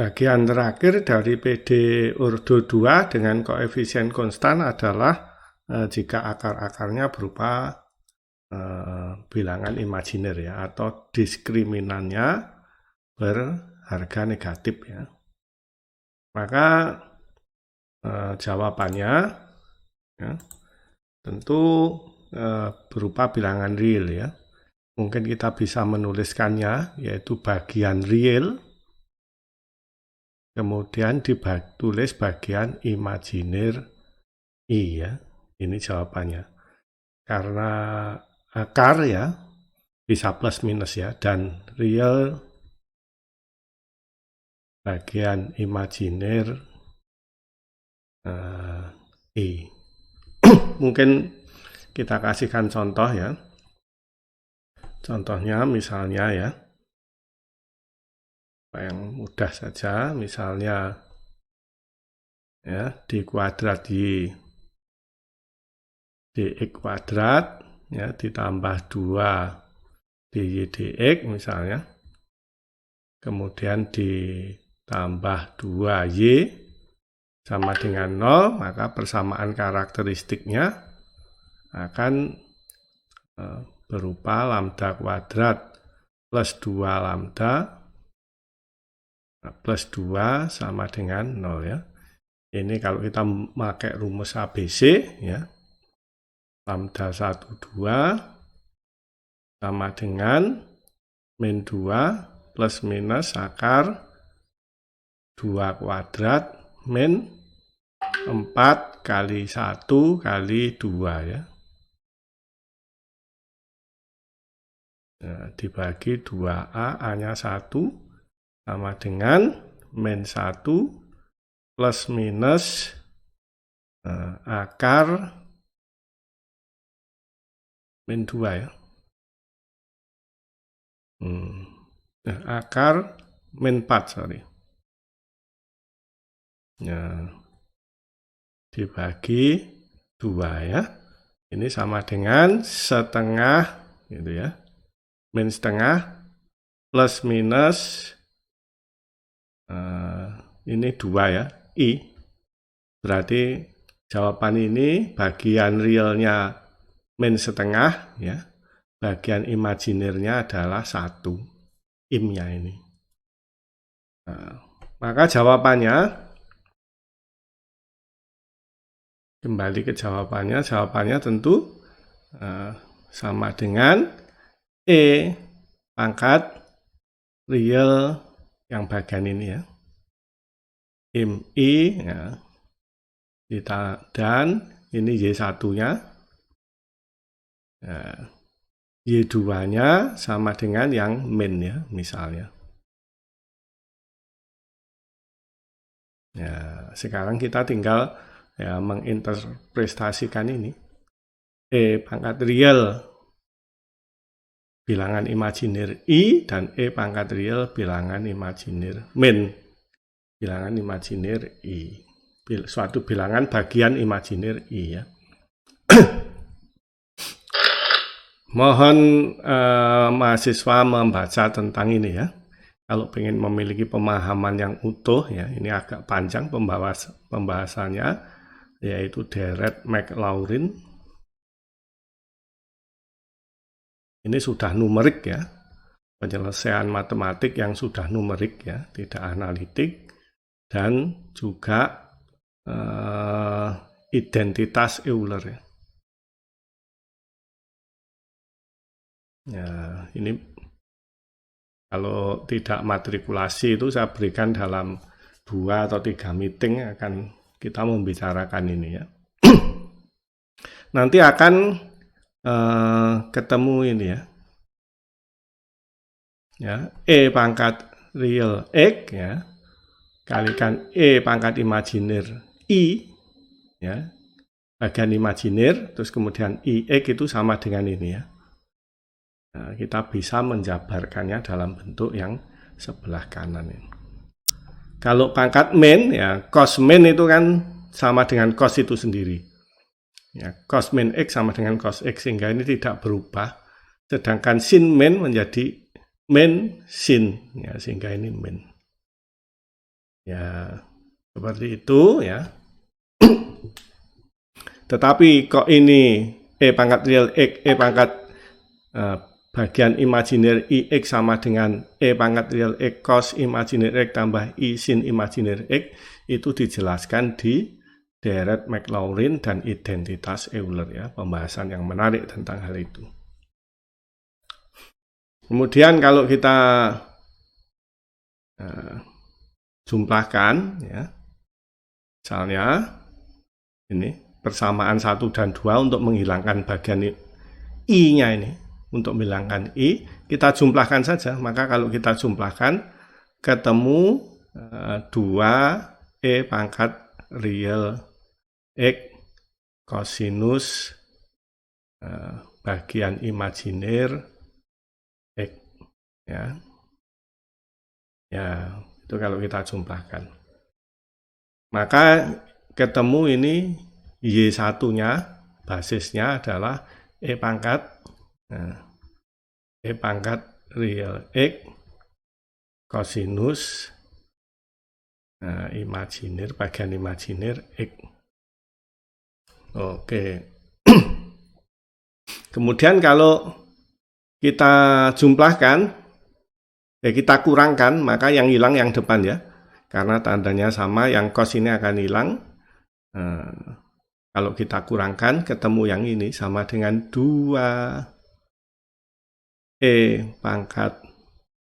Bagian terakhir dari PD ordo 2 dengan koefisien konstan adalah jika akar-akarnya berupa bilangan imajiner ya, atau diskriminannya berharga negatif ya. Maka jawabannya ya, tentu berupa bilangan real ya. Mungkin kita bisa menuliskannya yaitu bagian real, kemudian ditulis bagian imajiner I ya. Ini jawabannya. Karena akar ya bisa plus minus ya, dan real bagian imajiner I. Mungkin kita kasihkan contoh ya. Contohnya misalnya ya, yang mudah saja, misalnya ya, di kuadrat Y dx kuadrat ya ditambah 2 dy dx misalnya, kemudian ditambah 2y sama dengan 0, maka persamaan karakteristiknya akan berupa lambda kuadrat plus 2 lambda plus 2 sama dengan 0 ya. Ini kalau kita pakai rumus ABC ya, lambda 1, 2 sama dengan min 2 plus minus akar 2 kuadrat min 4 kali 1 kali 2 ya. Nah, dibagi 2A, A-nya 1 sama dengan min 1 plus minus akar min 2 ya. Akar min 4, sorry. Ya, dibagi 2 ya. Ini sama dengan setengah gitu ya. Min setengah plus minus ini 2 ya, I. Berarti jawaban ini bagian realnya min setengah ya, bagian imajinernya adalah 1, imnya ini. Nah, maka jawabannya, kembali ke jawabannya tentu sama dengan E pangkat real yang bagian ini ya, im I ya, dan ini Y1-nya, ya, Y2-nya sama dengan yang min ya, misalnya. Ya, sekarang kita tinggal ya menginterpretasikan ini. E pangkat real bilangan imajiner I dan E pangkat real bilangan imajiner min bilangan imajiner I. Suatu bilangan bagian imajiner I ya. Mohon mahasiswa membaca tentang ini ya. Kalau ingin memiliki pemahaman yang utuh ya, ini agak panjang pembahasannya, yaitu Deret Maclaurin. Ini sudah numerik ya, penyelesaian matematik yang sudah numerik ya, tidak analitik, dan juga identitas Euler ya. Ya, ini kalau tidak matrikulasi itu saya berikan dalam 2 atau 3 meeting akan kita membicarakan ini ya. Nanti akan ketemu ini ya, E pangkat real X ya, kalikan E pangkat imajiner I ya, bagian imajiner, terus kemudian IX itu sama dengan ini ya. Nah, kita bisa menjabarkannya dalam bentuk yang sebelah kanan ini. Kalau pangkat min ya, cos min itu kan sama dengan cos itu sendiri. Ya, cos min X sama dengan cos X, sehingga ini tidak berubah. Sedangkan sin min menjadi min sin, ya, sehingga ini min. Ya, seperti itu ya. Tetapi kok ini E pangkat real X, E pangkat bagian imajiner IX sama dengan E pangkat real X cos imajiner X tambah I sin imajiner X, itu dijelaskan di deret Maclaurin dan identitas Euler ya, pembahasan yang menarik tentang hal itu. Kemudian kalau kita jumlahkan ya, misalnya ini persamaan 1 dan 2 untuk menghilangkan bagian I-nya ini, untuk menghilangkan I, kita jumlahkan saja. Maka kalau kita jumlahkan, ketemu 2 E pangkat real X kosinus bagian imajiner X ya. Ya, itu kalau kita jumlahkan. Maka ketemu ini Y1-nya, basisnya adalah E pangkat E pangkat real X kosinus imajiner, bagian imajiner X. Oke. Kemudian kalau kita jumlahkan, ya kita kurangkan, maka yang hilang yang depan ya. Karena tandanya sama, yang cos ini akan hilang. Kalau kita kurangkan, ketemu yang ini sama dengan 2 E pangkat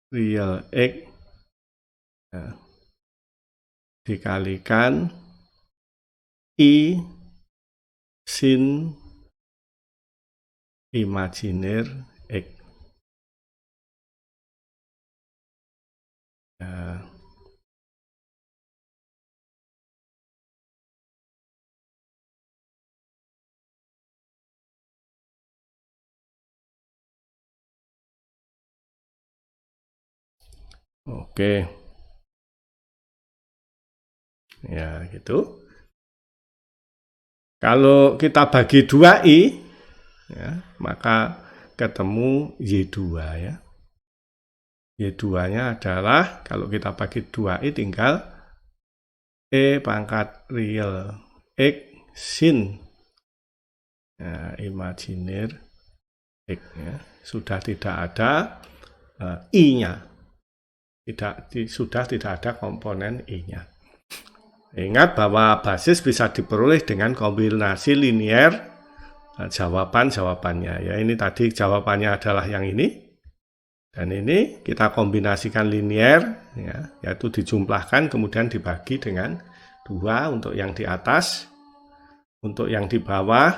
real X dikalikan I sin imajiner X. Ya. Oke. Ya, gitu. Kalau kita bagi 2I, ya, maka ketemu Y2 ya. Y2-nya adalah, kalau kita bagi 2I tinggal E pangkat real X sin imajiner X ya. Sudah tidak ada I-nya. Sudah tidak ada komponen I-nya. Ingat bahwa basis bisa diperoleh dengan kombinasi linier jawabannya. Ya, ini tadi jawabannya adalah yang ini. Dan ini kita kombinasikan linier, ya, yaitu dijumlahkan kemudian dibagi dengan 2 untuk yang di atas. Untuk yang di bawah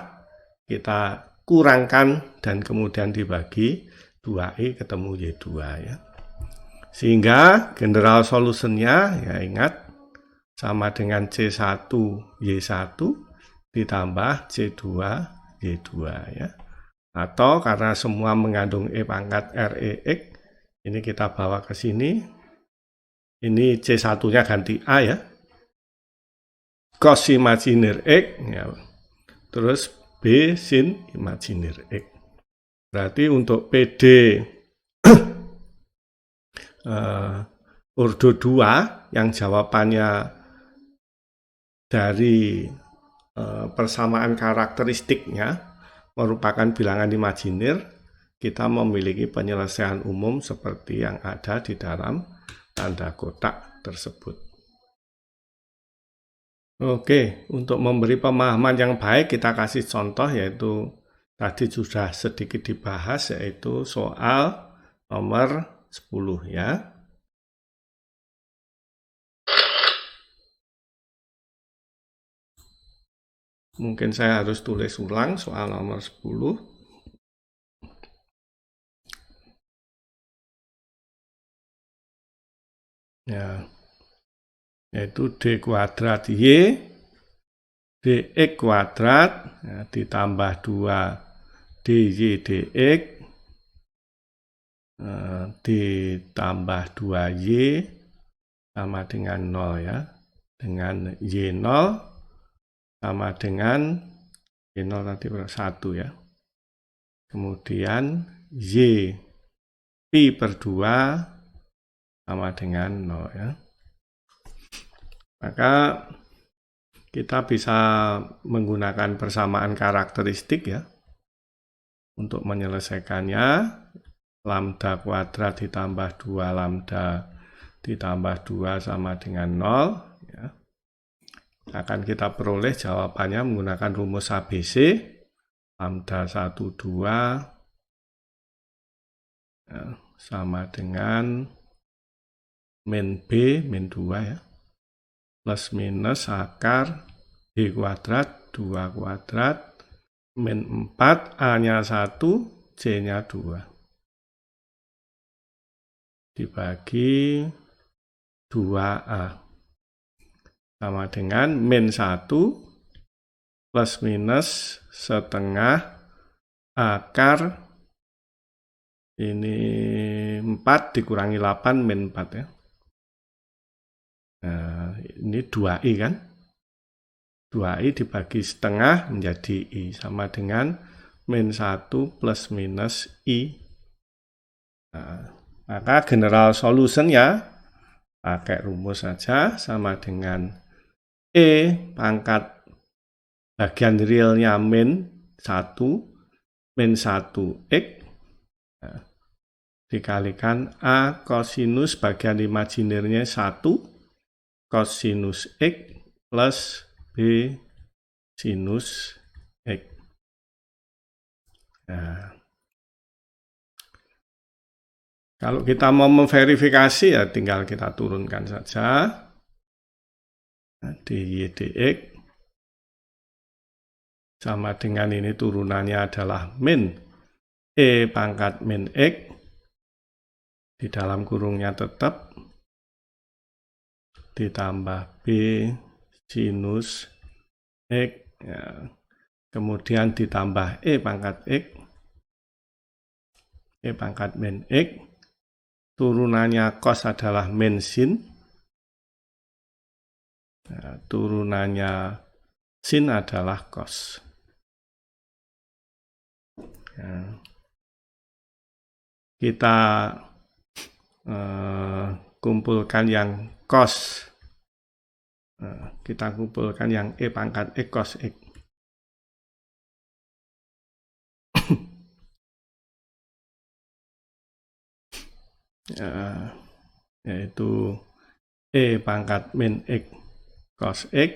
kita kurangkan dan kemudian dibagi 2I ketemu Y2 ya. Sehingga general solutionnya ya ingat sama dengan C1 Y1 ditambah C2 Y2 ya. Atau karena semua mengandung E pangkat REX, ini kita bawa ke sini. Ini C1-nya ganti A ya. Cos imajiner X ya. Terus B sin imajiner X. Berarti untuk PD ordo 2 yang jawabannya dari persamaan karakteristiknya merupakan bilangan imajiner, kita memiliki penyelesaian umum seperti yang ada di dalam tanda kotak tersebut. Oke, untuk memberi pemahaman yang baik kita kasih contoh, yaitu tadi sudah sedikit dibahas, yaitu soal nomor 10 ya. Mungkin saya harus tulis ulang soal nomor 10. Ya, yaitu D kuadrat Y dx kuadrat ya, ditambah 2 dy dx ditambah 2y sama dengan 0 ya. Dengan y0 sama dengan y0 nanti 1 ya. Kemudian y pi per 2 sama dengan 0 ya. Maka kita bisa menggunakan persamaan karakteristik ya untuk menyelesaikannya. Lambda kuadrat ditambah 2 lambda ditambah 2 sama dengan 0 ya. Akan kita peroleh jawabannya menggunakan rumus ABC. Lambda 1, 2 ya, sama dengan min B, min 2 ya. Plus minus akar B kuadrat, 2 kuadrat, min 4, A-nya 1, C-nya 2. Dibagi 2A. Sama dengan min 1 plus minus setengah akar ini 4 dikurangi 8 min 4 ya. Nah, ini 2i kan? 2i dibagi setengah menjadi i sama dengan min 1 plus minus i. Nah, maka general solution ya pakai rumus saja sama dengan E pangkat bagian realnya min 1 min 1x nah, dikalikan A kosinus bagian imajinirnya 1 kosinus x plus B sinus x. Nah, kalau kita mau memverifikasi ya tinggal kita turunkan saja dy dx sama dengan ini turunannya adalah min E pangkat min x di dalam kurungnya tetap ditambah B sinus X ya. Kemudian ditambah E pangkat X E pangkat min X turunannya cos adalah min sin ya, turunannya sin adalah cos ya. Kita kumpulkan yang cos kita kumpulkan yang E pangkat X cos X yaitu E pangkat min X cos X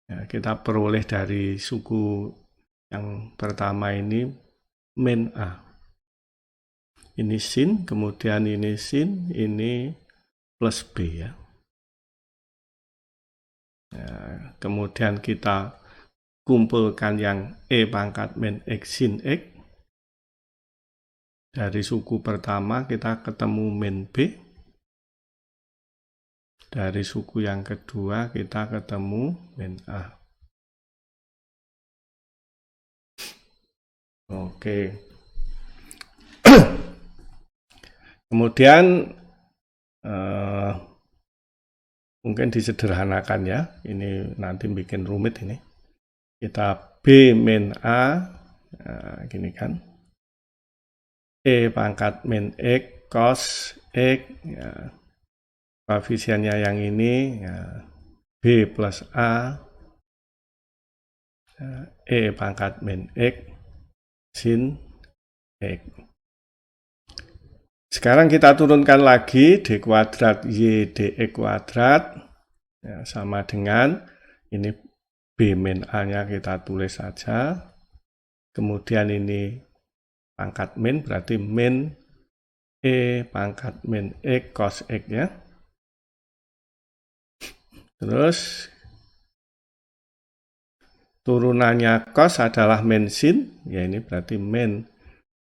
ya, kita peroleh dari suku yang pertama ini min A ini sin, kemudian ini sin, ini plus B ya. Ya, kemudian kita kumpulkan yang E pangkat min X sin X. Dari suku pertama kita ketemu min B. Dari suku yang kedua kita ketemu min A. Oke. Kemudian mungkin disederhanakan ya. Ini nanti bikin rumit ini. Kita B min A, nah, gini kan. E pangkat min X cos X, ya. Koefisiennya yang ini, ya. B plus A, ya. E pangkat min X sin X. Sekarang kita turunkan lagi D kuadrat Y dx kuadrat ya, sama dengan ini B min A-nya kita tulis saja. Kemudian ini pangkat min berarti min E pangkat min X cos X ya. Terus turunannya cos adalah min sin, ya ini berarti min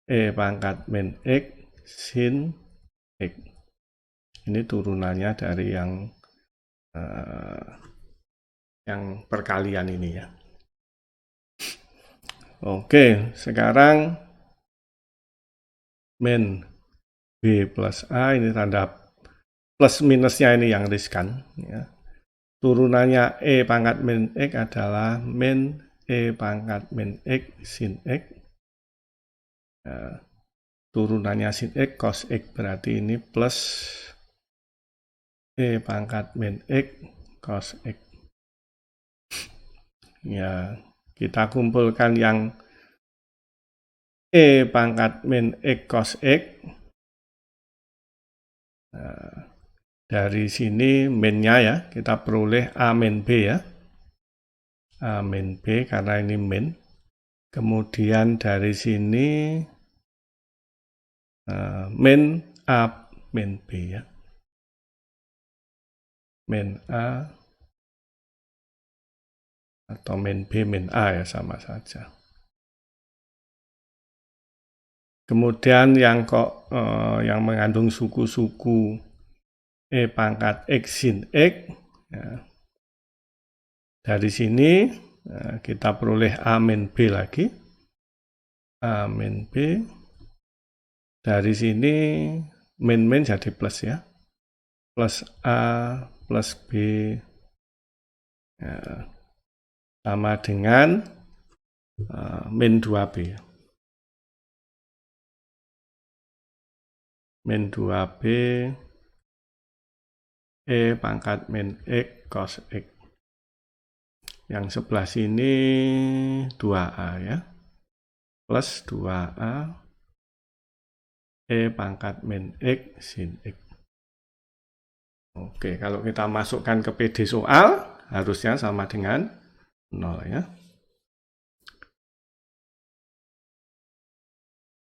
E pangkat min X sin X. Ini turunannya dari yang perkalian ini ya. Oke, sekarang min B plus A, ini tanda plus minusnya ini yang riskan. Ya. Turunannya E pangkat min X adalah min E pangkat min X sin X. Ya. Turunannya sin X cos X berarti ini plus E pangkat min X cos X. Ya, kita kumpulkan yang E pangkat min X cos X. Nah, dari sini minnya ya, kita peroleh A min B ya. A min B karena ini min. Kemudian dari sini min A min B ya. Min A atau min B min A ya, sama saja. Kemudian yang yang mengandung suku-suku E pangkat X sin X, ya. Dari sini kita peroleh A min B lagi. A min B. Dari sini min jadi plus ya. Plus A plus B. Ya. Sama dengan min 2B. Min 2B E pangkat min X cos X. Yang sebelah sini 2A ya. Plus 2A E pangkat min X sin X. Oke, kalau kita masukkan ke PD soal, harusnya sama dengan 0 ya.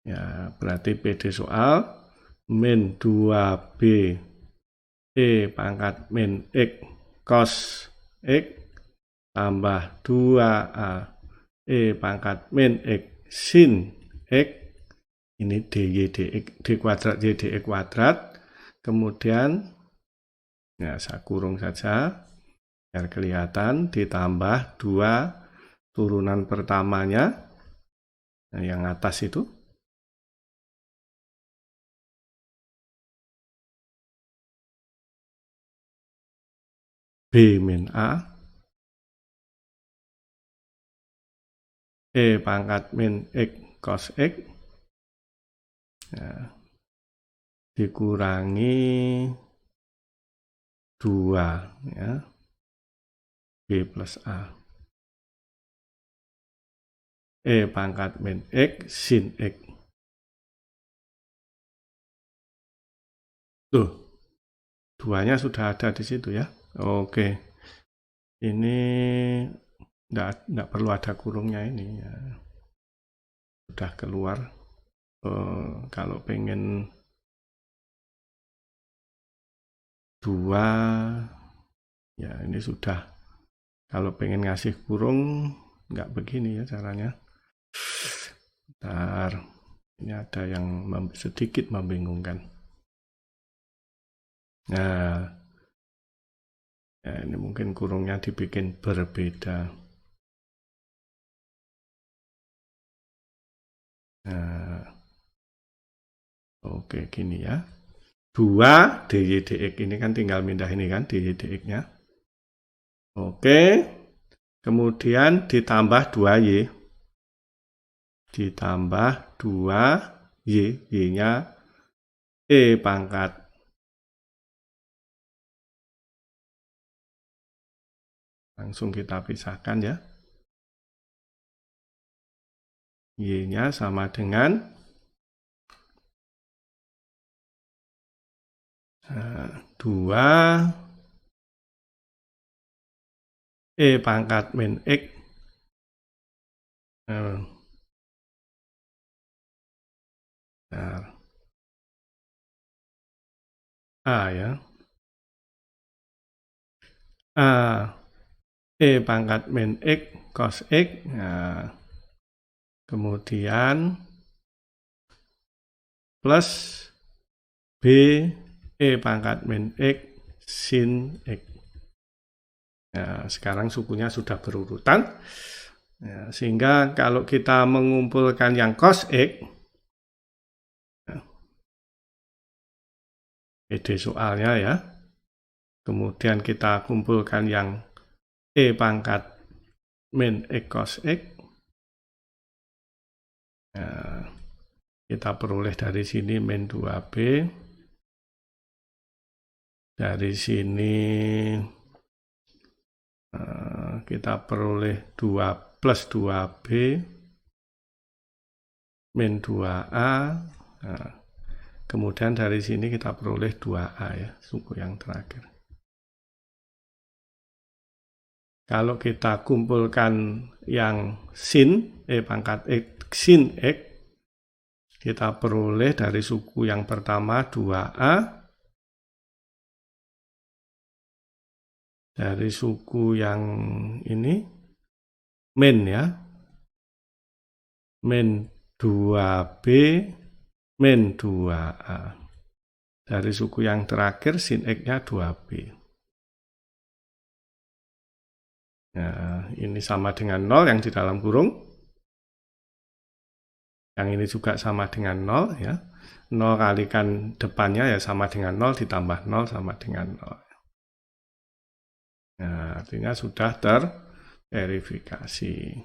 Ya, berarti PD soal min 2B E pangkat min X cos X tambah 2A E pangkat min X sin X, ini dy dx, d kuadrat y dx kuadrat, kemudian ya saya kurung saja biar kelihatan, ditambah 2 turunan pertamanya, nah, yang atas itu, B min A E pangkat min X cos X, ya, dikurangi 2 ya, B plus A E pangkat min X sin X. Tuh, 2-nya sudah ada di situ ya. Oke, ini enggak perlu ada kurungnya ini ya. Sudah keluar. Kalau pengen 2 ya ini sudah. Kalau pengen ngasih kurung nggak begini ya caranya. Bentar, ini ada yang sedikit membingungkan. Nah, ya ini mungkin kurungnya dibikin berbeda. Nah, oke gini ya. 2 dy dx ini kan tinggal pindah ini kan dy dx-nya. Oke. Kemudian ditambah 2y. Ditambah 2y, y-nya E pangkat langsung kita pisahkan ya. Y-nya sama dengan 2 E pangkat min X A ya. A E pangkat min X cos X. Nah, kemudian plus B E pangkat min X sin X. Nah, sekarang sukunya sudah berurutan. Ya, sehingga kalau kita mengumpulkan yang cos X, PD soalnya ya, kemudian kita kumpulkan yang E pangkat min X cos X, nah, kita peroleh dari sini min 2B, dari sini kita peroleh 2 plus 2B min 2A. Nah, kemudian dari sini kita peroleh 2A ya, suku yang terakhir. Kalau kita kumpulkan yang sin, pangkat X, sin X, kita peroleh dari suku yang pertama 2A, dari suku yang ini, min ya, min 2B, min 2A. Dari suku yang terakhir, sin X-nya 2B. Nah, ini sama dengan 0 yang di dalam kurung. Yang ini juga sama dengan 0 ya. 0 kalikan depannya ya sama dengan 0 ditambah 0 sama dengan 0. Nah, artinya sudah terverifikasi.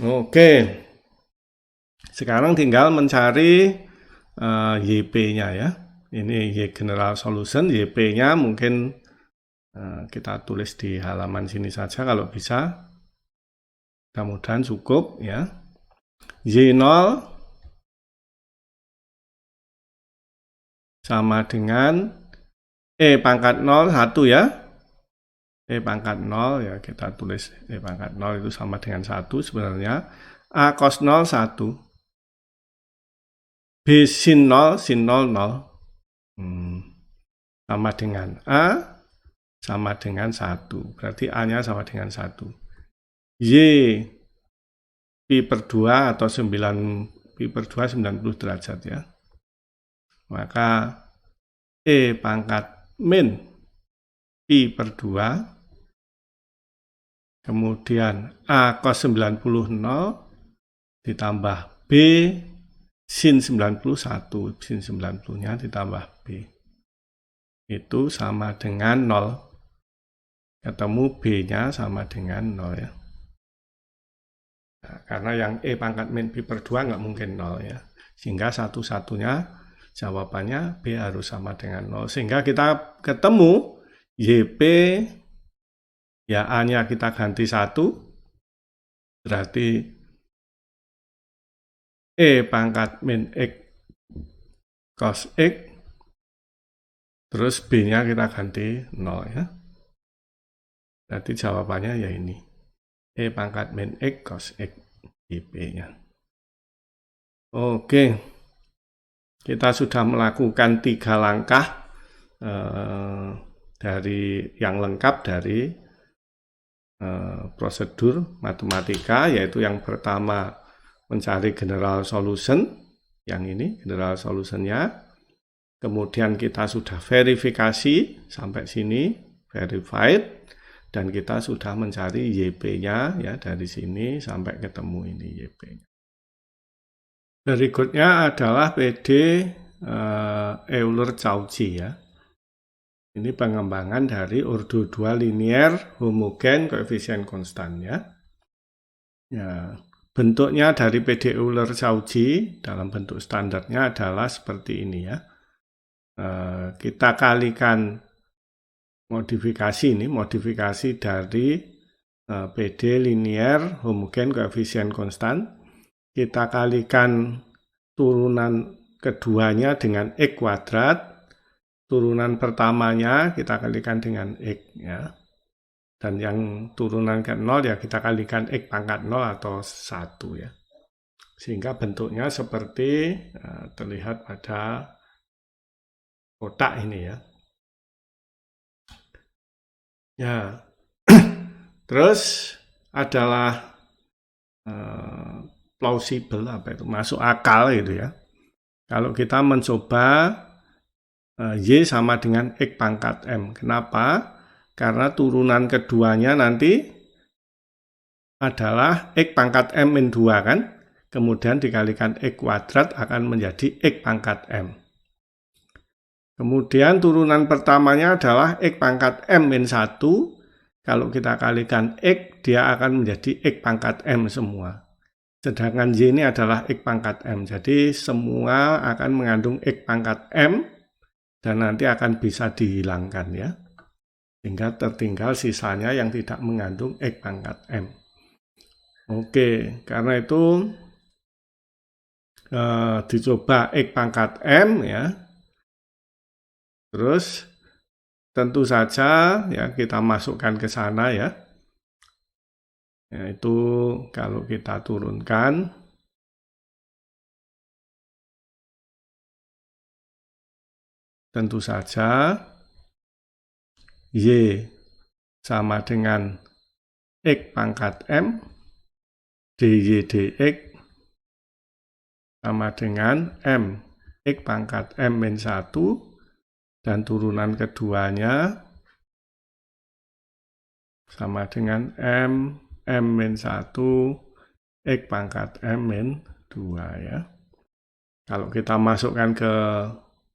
Oke. Sekarang tinggal mencari YP-nya ya. Ini Y general solution, YP-nya mungkin kita tulis di halaman sini saja kalau bisa. Mudah-mudahan cukup ya. Y0 sama dengan pangkat 0 1 ya. Pangkat 0 ya, kita tulis pangkat 0 itu sama dengan 1 sebenarnya. A cos 0 1. B sin 0 0. Sama dengan A sama dengan 1. Berarti A-nya sama dengan 1. Y pi per 2 atau 9 pi per 2 90 derajat ya. Maka pangkat min pi per 2 kemudian A cos 90 0 ditambah B sin 91, sin 90-nya ditambah B. Itu sama dengan 0. Ketemu B-nya sama dengan 0 ya. Nah, karena yang pangkat min pi per 2 nggak mungkin 0 ya. Sehingga satu-satunya jawabannya B harus sama dengan 0. Sehingga kita ketemu YP, ya A-nya kita ganti 1, berarti pangkat min X cos X, terus B-nya kita ganti 0 ya. Berarti jawabannya ya ini. Pangkat min X cos X YP-nya. Oke. Kita sudah melakukan 3 langkah dari yang lengkap dari prosedur matematika, yaitu yang pertama mencari general solution, yang ini general solutionnya. Kemudian kita sudah verifikasi sampai sini, verified. Dan kita sudah mencari YP-nya ya dari sini sampai ketemu ini YP-nya. Berikutnya adalah PD Euler-Cauchy ya. Ini pengembangan dari ordo 2 linear homogen koefisien konstan ya. Ya, bentuknya dari PD Euler-Cauchy dalam bentuk standarnya adalah seperti ini ya. Kita kalikan modifikasi dari PD linear homogen koefisien konstan. Kita kalikan turunan keduanya dengan X kuadrat. Turunan pertamanya kita kalikan dengan X ya. Dan yang turunan ke 0 ya kita kalikan X pangkat 0 atau 1 ya. Sehingga bentuknya seperti terlihat pada kotak ini ya. Ya, terus adalah plausible, masuk akal gitu ya. Kalau kita mencoba Y sama dengan X pangkat M. Kenapa? Karena turunan keduanya nanti adalah X pangkat M min 2 kan. Kemudian dikalikan X kuadrat akan menjadi X pangkat M. Kemudian turunan pertamanya adalah X pangkat M min 1. Kalau kita kalikan X, dia akan menjadi X pangkat M semua. Sedangkan Y ini adalah X pangkat M. Jadi semua akan mengandung X pangkat M dan nanti akan bisa dihilangkan ya. sehingga tertinggal sisanya yang tidak mengandung X pangkat M. Oke, karena itu dicoba X pangkat M ya. Terus tentu saja ya kita masukkan ke sana ya. Yaitu kalau kita turunkan tentu saja Y sama dengan X pangkat M dy dx sama dengan M X pangkat M min 1 dan turunan keduanya sama dengan M min 1 X pangkat M min 2 ya. Kalau kita masukkan ke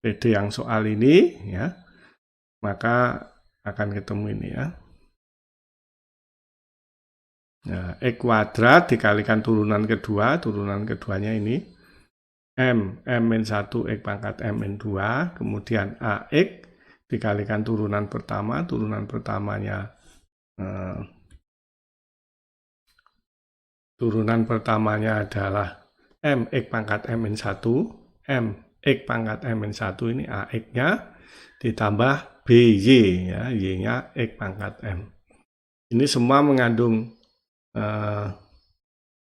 PD yang soal ini ya, maka akan ketemu ini ya. Nah, X kuadrat dikalikan turunan keduanya ini M min 1 X pangkat M min 2, kemudian AX dikalikan turunan pertamanya adalah M X pangkat M min 1, M X pangkat M min 1 ini AX-nya ditambah BY ya, Y-nya X pangkat M. Ini semua mengandung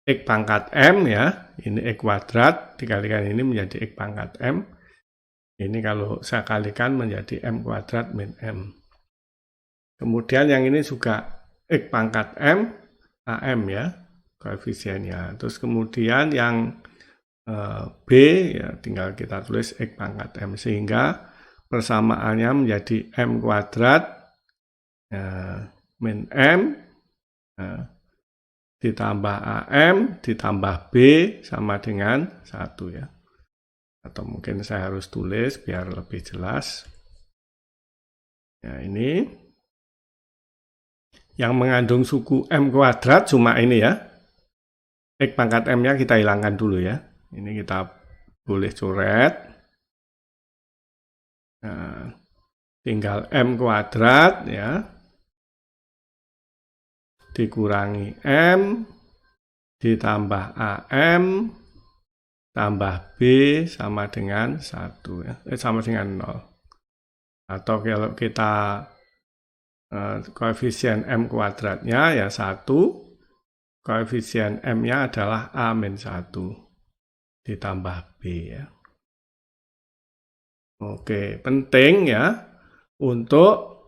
X pangkat M ya, ini X kuadrat dikalikan ini menjadi X pangkat M. Ini kalau saya kalikan menjadi M kuadrat min M. Kemudian yang ini juga X pangkat M, AM ya, koefisiennya. Terus kemudian yang B ya tinggal kita tulis X pangkat M, sehingga persamaannya menjadi M kuadrat min M ditambah AM ditambah B sama dengan 1 ya. Atau mungkin saya harus tulis biar lebih jelas. Ya, ini yang mengandung suku M kuadrat cuma ini ya. X pangkat M-nya kita hilangkan dulu ya. Ini kita boleh coret. Nah, tinggal M kuadrat ya. Dikurangi M ditambah AM tambah B sama dengan 1 ya. Sama dengan 0. Atau kalau kita koefisien M kuadratnya ya 1, koefisien M-nya adalah A min 1 ditambah B ya. Oke, penting ya untuk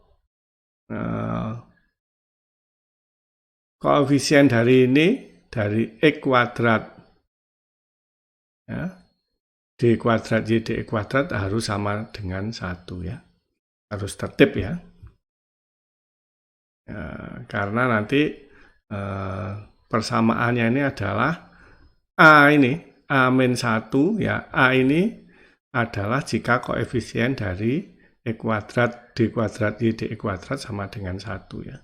koefisien dari ini, dari X kuadrat ya, D kuadrat Y dx kuadrat harus sama dengan 1 ya. Harus tertib ya. Karena nanti persamaannya ini adalah A min 1 ya. A ini adalah jika koefisien dari X kuadrat D kuadrat Y dx kuadrat sama dengan 1 ya.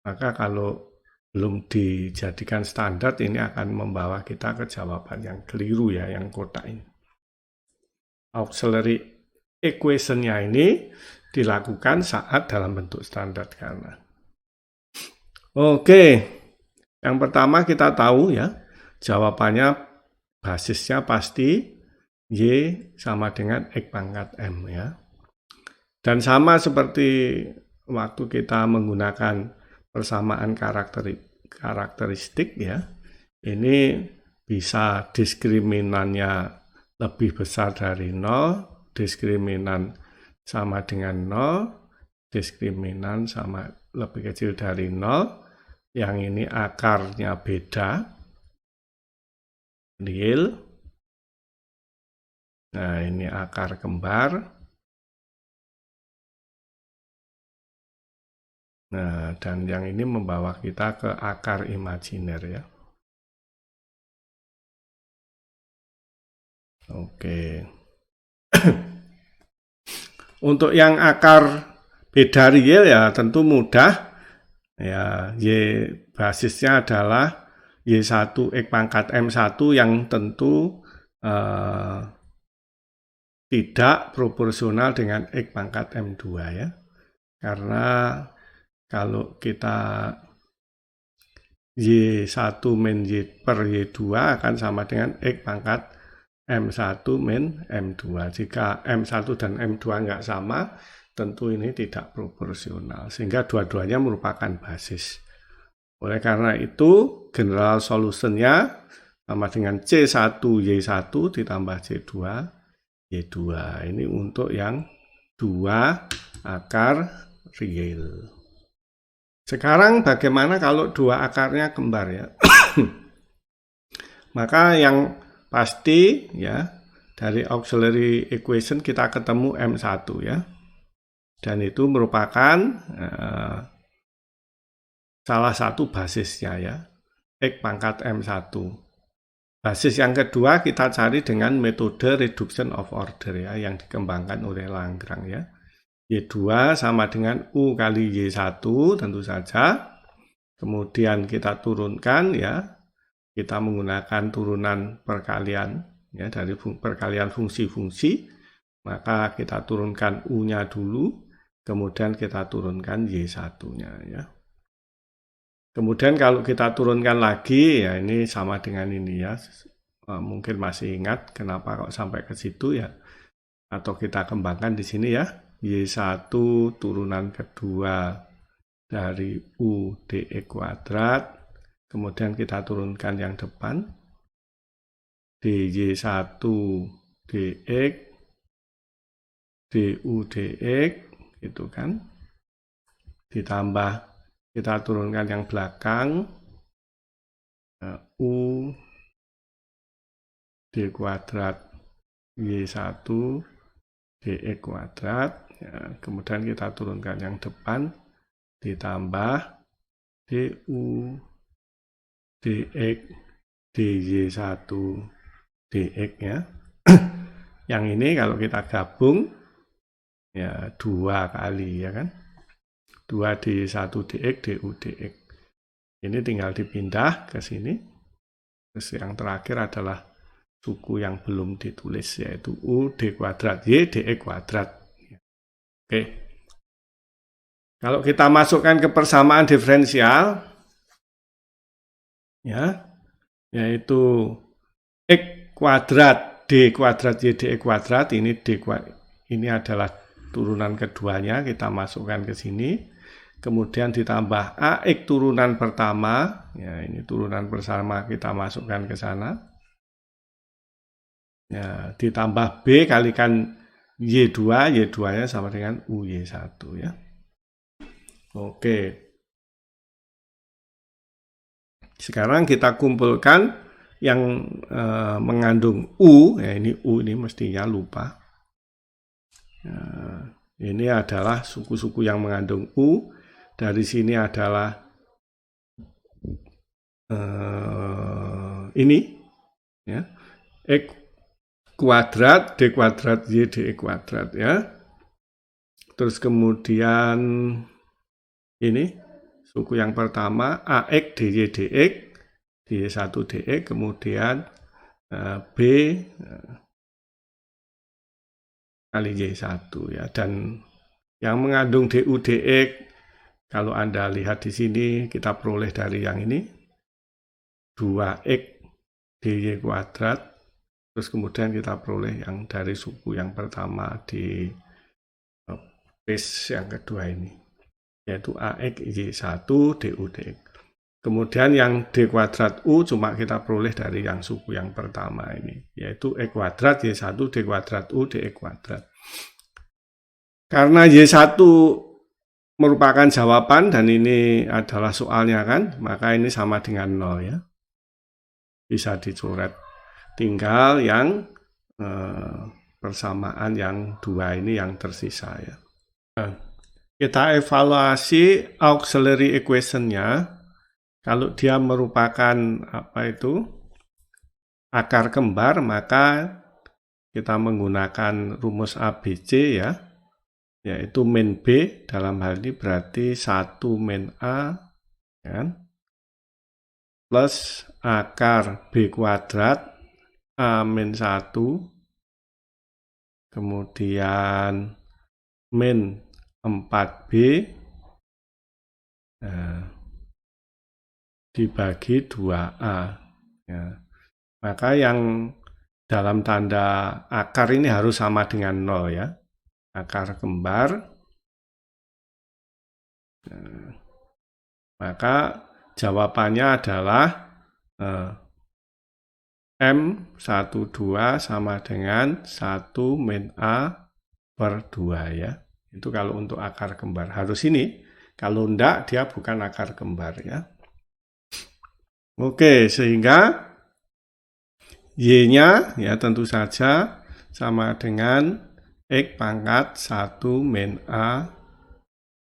Maka kalau belum dijadikan standar, ini akan membawa kita ke jawaban yang keliru ya, yang kotak ini. Auxiliary equation-nya ini dilakukan saat dalam bentuk standar karena. Oke, yang pertama kita tahu ya, jawabannya basisnya pasti Y sama dengan X pangkat M ya. Dan sama seperti waktu kita menggunakan persamaan karakteristik ya, ini bisa diskriminannya lebih besar dari 0, diskriminan sama dengan 0, diskriminan sama lebih kecil dari 0, yang ini akarnya beda, real. Nah, ini akar kembar. Nah, dan yang ini membawa kita ke akar imajiner ya. Oke. Untuk yang akar beda real ya tentu mudah. Ya, Y basisnya adalah Y1 X pangkat M1 yang tentu tidak proporsional dengan X pangkat M2 ya. Karena Kalau kita Y1 min Y per Y2 akan sama dengan X pangkat M1 min M2. Jika M1 dan M2 nggak sama, tentu ini tidak proporsional. Sehingga dua-duanya merupakan basis. Oleh karena itu, general solutionnya sama dengan C1 Y1 ditambah C2 Y2. Ini untuk yang dua akar real. Sekarang bagaimana kalau dua akarnya kembar ya? Maka yang pasti ya dari auxiliary equation kita ketemu M1 ya. Dan itu merupakan salah satu basisnya ya. X pangkat M1. Basis yang kedua kita cari dengan metode reduction of order ya yang dikembangkan oleh Lagrange ya. Y2 sama dengan U kali Y1 tentu saja. Kemudian kita turunkan ya. Kita menggunakan turunan perkalian ya dari perkalian fungsi-fungsi. Maka kita turunkan U-nya dulu, kemudian kita turunkan Y1-nya ya. Kemudian kalau kita turunkan lagi ya ini sama dengan ini ya. Mungkin masih ingat kenapa kok sampai ke situ ya. Atau kita kembangkan di sini ya. Y1 turunan kedua dari U dx kuadrat, kemudian kita turunkan yang depan, dy1 dx, du dx, gitu kan. Ditambah kita turunkan yang belakang, U d kuadrat y1 dx kuadrat. Ya, kemudian kita turunkan yang depan, ditambah du dx dy1 dx ya. Yang ini kalau kita gabung ya 2 kali ya kan. 2 dy1 dx du dx. Ini tinggal dipindah ke sini. Terus yang terakhir adalah suku yang belum ditulis yaitu u d kuadrat y dx kuadrat. Oke. Kalau kita masukkan ke persamaan diferensial ya, yaitu x kuadrat d kuadrat y dx kuadrat, ini ini adalah turunan keduanya, kita masukkan ke sini. Kemudian ditambah ax turunan pertama, ya ini turunan bersama kita masukkan ke sana. Ya, ditambah b kalikan y2, y2-nya sama dengan uy1 ya. Oke. Sekarang kita kumpulkan yang mengandung U, ya ini U ini mestinya lupa. Ini adalah suku-suku yang mengandung U. Dari sini adalah ini, ya, X kuadrat, D kuadrat, Y, D kuadrat, ya. Terus kemudian ini, suku yang pertama, AX, DY, DX, dy1 dx, kemudian B kali Y1 ya. Dan yang mengandung du dx, kalau Anda lihat di sini, kita peroleh dari yang ini, 2x dy kuadrat, terus kemudian kita peroleh yang dari suku yang pertama di base yang kedua ini, yaitu ax y1 du dx. Kemudian yang d kuadrat u cuma kita peroleh dari yang suku yang pertama ini, yaitu x kuadrat y1 d kuadrat u dx kuadrat. Karena y1 merupakan jawaban dan ini adalah soalnya kan, maka ini sama dengan 0 ya. Bisa dicoret. Tinggal yang persamaan yang dua ini yang tersisa ya. Nah, kita evaluasi auxiliary equation-nya. Kalau dia merupakan akar kembar, maka kita menggunakan rumus ABC ya, yaitu min B, dalam hal ini berarti 1 min A ya, plus akar B kuadrat A min 1, kemudian min 4B Nah, dibagi 2A. Ya. Maka yang dalam tanda akar ini harus sama dengan 0 ya. Akar kembar. Nah, maka jawabannya adalah M12 sama dengan 1 min A per 2 ya. Itu kalau untuk akar kembar. Harus ini. Kalau enggak, dia bukan akar kembar ya. Oke, sehingga Y-nya ya tentu saja sama dengan X pangkat 1 min A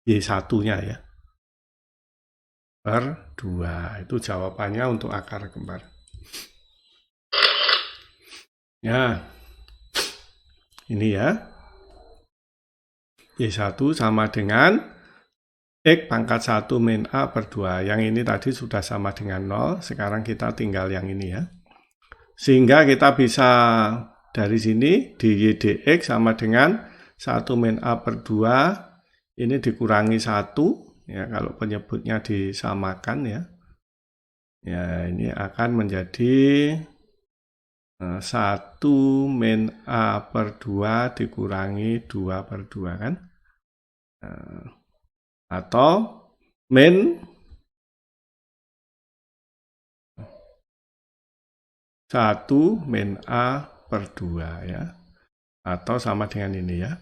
Y1-nya ya. Per 2. Itu jawabannya untuk akar kembar. Ya, ini ya. Y1 sama dengan X pangkat 1 min A per 2. Yang ini tadi sudah sama dengan 0. Sekarang kita tinggal yang ini ya. Sehingga kita bisa dari sini dy dx sama dengan 1 min A per 2. Ini dikurangi 1. Ya, kalau penyebutnya disamakan ya. Ya, ini akan menjadi 1 min A per 2 dikurangi 2 per 2 kan. Atau min 1 min A per 2 ya. Atau sama dengan ini ya.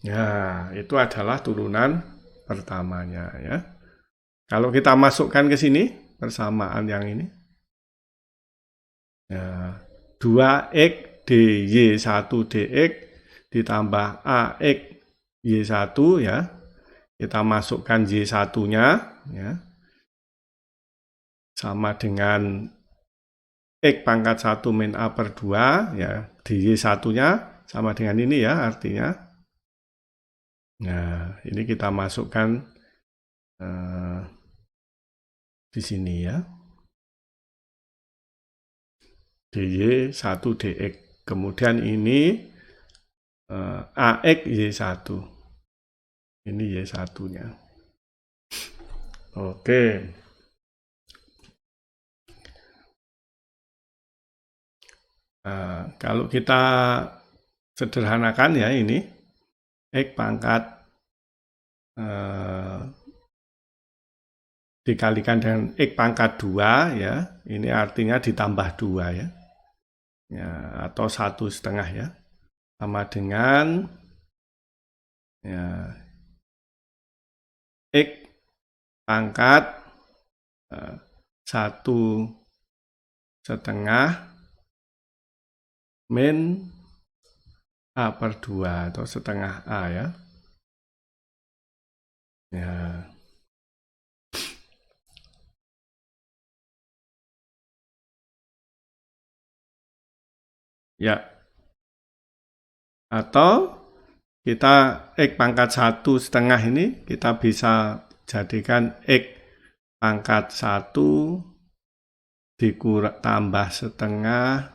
Ya, itu adalah turunan pertamanya ya. Kalau kita masukkan ke sini persamaan yang ini. Ya, 2x dy1 dx ditambah ax y1 ya. Kita masukkan y1-nya ya. Sama dengan X pangkat 1 min A per 2 ya. dy1-nya sama dengan ini ya artinya. Nah, ini kita masukkan di sini ya. dy1 dx. Kemudian ini ax y1. Ini y1-nya. Oke. Nah, kalau kita sederhanakan ya ini X pangkat dikalikan dengan X pangkat 2 ya, ini artinya ditambah 2 ya. Ya, atau 1,5 ya. Sama dengan ya, X pangkat 1,5 min A per 2 atau setengah A ya. Ya. Ya. Atau kita X pangkat 1,5 ini kita bisa jadikan X pangkat 1 tambah setengah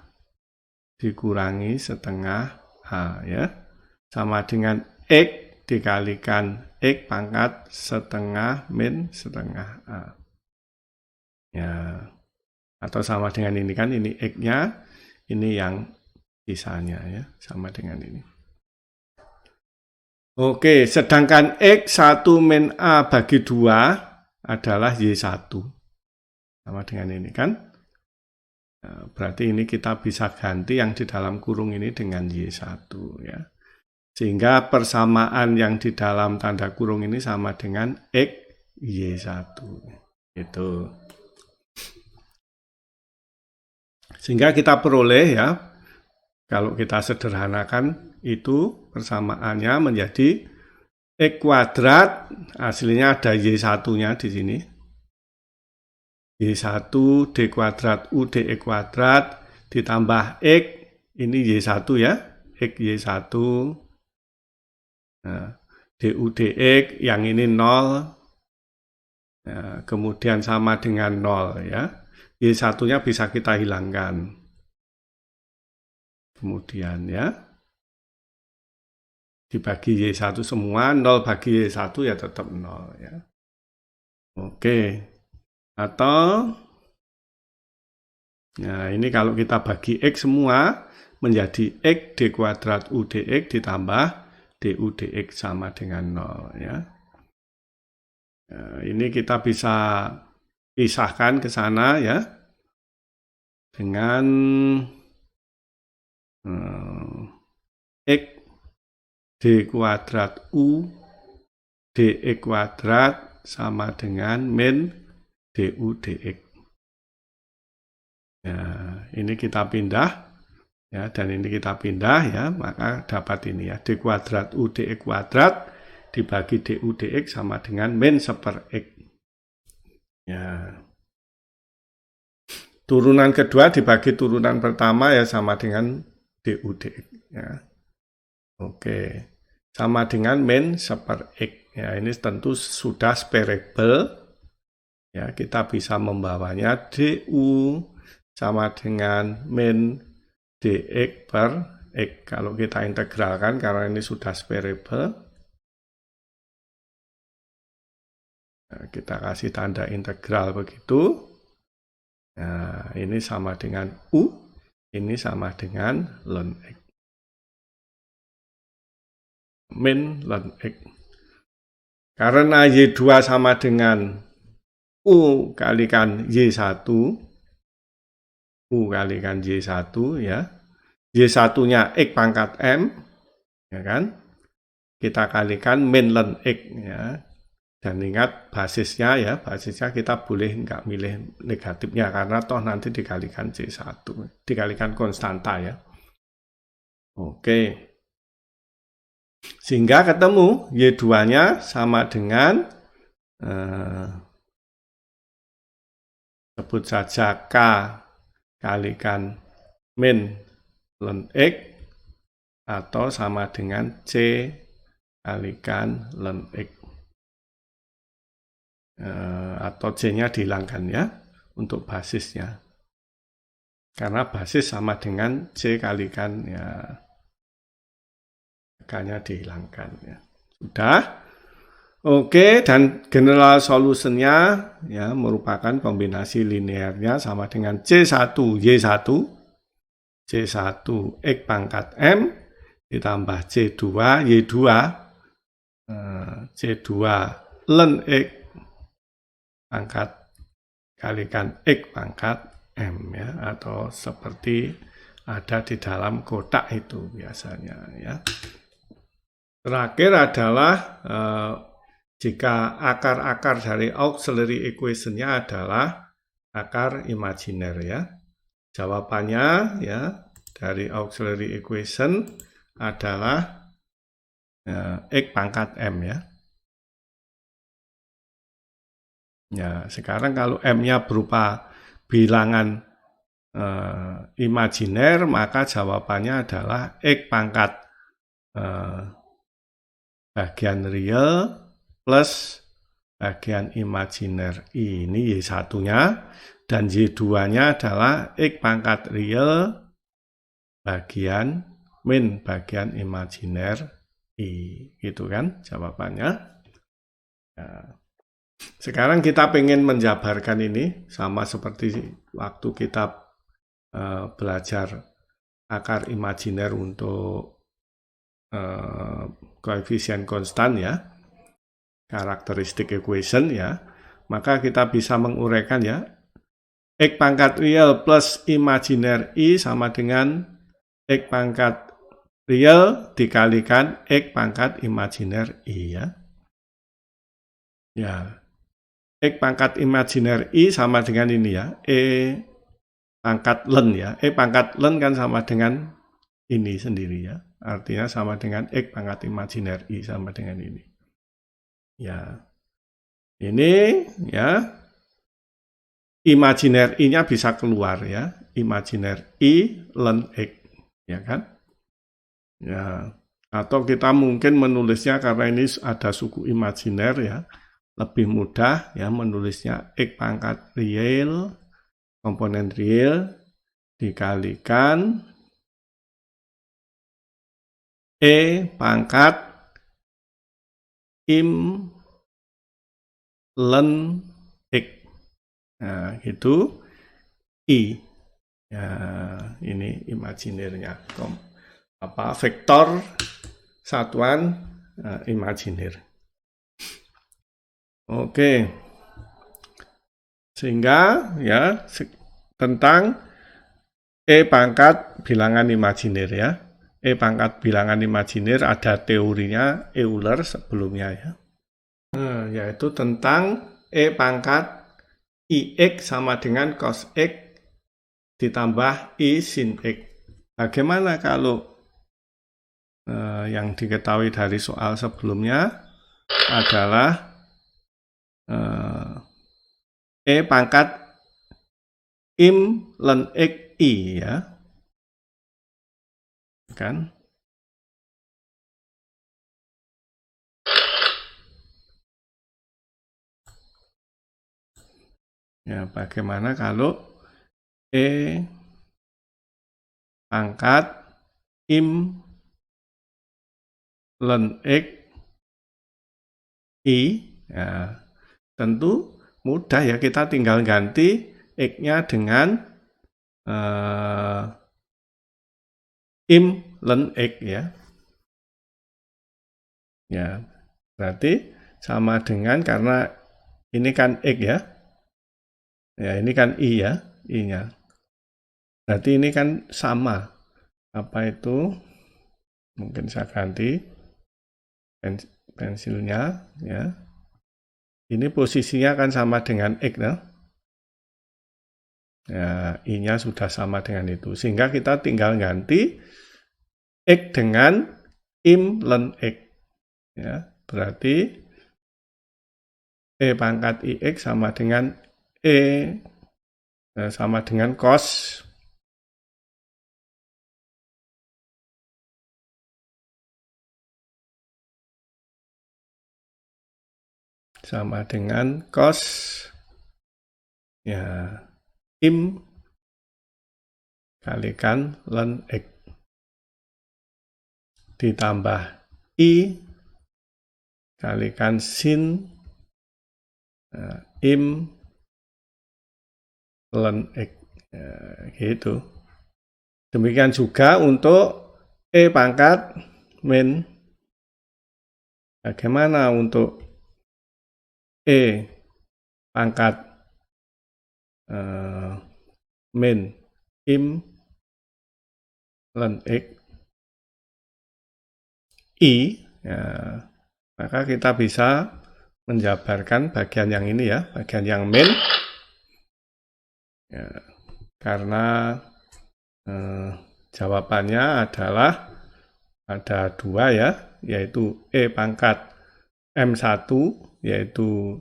dikurangi setengah A ya. Sama dengan X dikalikan X pangkat setengah min setengah A. Ya. Atau sama dengan ini kan, ini X-nya, ini yang sisanya ya, sama dengan ini. Oke, sedangkan X 1 min A bagi 2 adalah Y1. Sama dengan ini kan. Nah, berarti ini kita bisa ganti yang di dalam kurung ini dengan Y1 ya. Sehingga persamaan yang di dalam tanda kurung ini sama dengan X Y1. Itu. Sehingga kita peroleh ya, kalau kita sederhanakan itu persamaannya menjadi X kuadrat, hasilnya ada Y1-nya di sini. Y1 D kuadrat U dx kuadrat ditambah X, ini Y1 ya, X Y1, nah, DU dx, yang ini 0, nah, kemudian sama dengan 0 ya. Y1-nya bisa kita hilangkan. Kemudian ya. dibagi Y1 semua, 0 bagi Y1 ya tetap 0 ya. Oke. Atau nah ini kalau kita bagi X semua menjadi X D kuadrat U dx ditambah DU dx sama dengan 0 ya. Nah, ini kita bisa pisahkan ke sana ya dengan X D kuadrat U dx kuadrat sama dengan min DU dx. Ya, ini kita pindah ya, dan ini kita pindah ya, maka dapat ini ya, D kuadrat U dx kuadrat dibagi DU dx sama dengan min 1/X. Ya. Turunan kedua dibagi turunan pertama ya sama dengan DU dx ya. Oke. Sama dengan min 1/X. Ya, ini tentu sudah spherical. Ya, kita bisa membawanya DU sama dengan min dx per X. Kalau kita integralkan karena ini sudah spherical. Nah, kita kasih tanda integral begitu. Nah, ini sama dengan U, ini sama dengan ln X. Min ln X. Karena Y2 sama dengan U kalikan Y1, U kalikan Y1 ya. Y1-nya X pangkat M, ya kan? Kita kalikan min ln X ya. Dan ingat basisnya ya, basisnya kita boleh nggak milih negatifnya karena toh nanti dikalikan C1, dikalikan konstanta ya. Oke. Sehingga ketemu Y2-nya sama dengan sebut saja K kalikan min ln X atau sama dengan C kalikan ln X. Atau C-nya dihilangkan ya untuk basisnya. Karena basis sama dengan C kalikan ya K-nya dihilangkan ya. Sudah. Oke, dan general solutionnya ya merupakan kombinasi linearnya sama dengan C1 Y1 C1 X pangkat M ditambah C2 Y2 C2 ln X pangkat kalikan X pangkat M ya, atau seperti ada di dalam kotak itu biasanya ya. Terakhir adalah jika akar-akar dari auxiliary equation-nya adalah akar imajiner ya. Jawabannya ya dari auxiliary equation adalah X pangkat M ya. Ya, sekarang kalau M-nya berupa bilangan imajiner, maka jawabannya adalah X pangkat bagian real plus bagian imajiner I. Ini Y1-nya, dan Y2-nya adalah X pangkat real bagian min bagian imajiner I. Gitu kan jawabannya. Ya. Sekarang kita pengen menjabarkan ini sama seperti waktu kita belajar akar imajiner untuk koefisien konstan ya, karakteristik equation ya, maka kita bisa menguraikan ya, X pangkat real plus imajiner I sama dengan X pangkat real dikalikan X pangkat imajiner I ya. Ya. X pangkat imajiner I sama dengan ini ya, E pangkat ln ya. E pangkat ln kan sama dengan ini sendiri ya. Artinya sama dengan X pangkat imajiner I sama dengan ini. Ya. Ini ya. Imajiner I-nya bisa keluar ya. Imajiner I ln X. Ya kan? Ya. Atau kita mungkin menulisnya karena ini ada suku imajiner ya. Lebih mudah ya menulisnya X pangkat real, komponen real, dikalikan E pangkat im len X. Nah, itu I. Ya, ini imajinirnya. Vektor satuan imajinir. Oke. Sehingga ya tentang E pangkat bilangan imajinir ya. E pangkat bilangan imajinir ada teorinya Euler sebelumnya ya. Yaitu tentang E pangkat IX sama dengan cos X ditambah I sin X. Bagaimana kalau yang diketahui dari soal sebelumnya adalah E pangkat im len X I ya. Kan? Ya, bagaimana kalau E pangkat im len X I, ya, tentu mudah ya, kita tinggal ganti X-nya dengan im len X ya. Ya, berarti sama dengan, karena ini kan X ya. Ya, ini kan I ya, I-nya. Berarti ini kan sama. Apa itu? Mungkin saya ganti pensilnya ya. Ini posisinya kan sama dengan X ya. Ya, I-nya sudah sama dengan itu. Sehingga kita tinggal ganti X dengan im len X. Ya, berarti E pangkat IX sama dengan sama dengan cos sama dengan cos ya im kalikan len X ditambah I kalikan sin im len X ya, gitu. Demikian juga untuk E pangkat min. Bagaimana untuk E pangkat min im len X I ya, maka kita bisa menjabarkan bagian yang ini ya, bagian yang min ya, karena jawabannya adalah ada dua ya, yaitu E pangkat M1 yaitu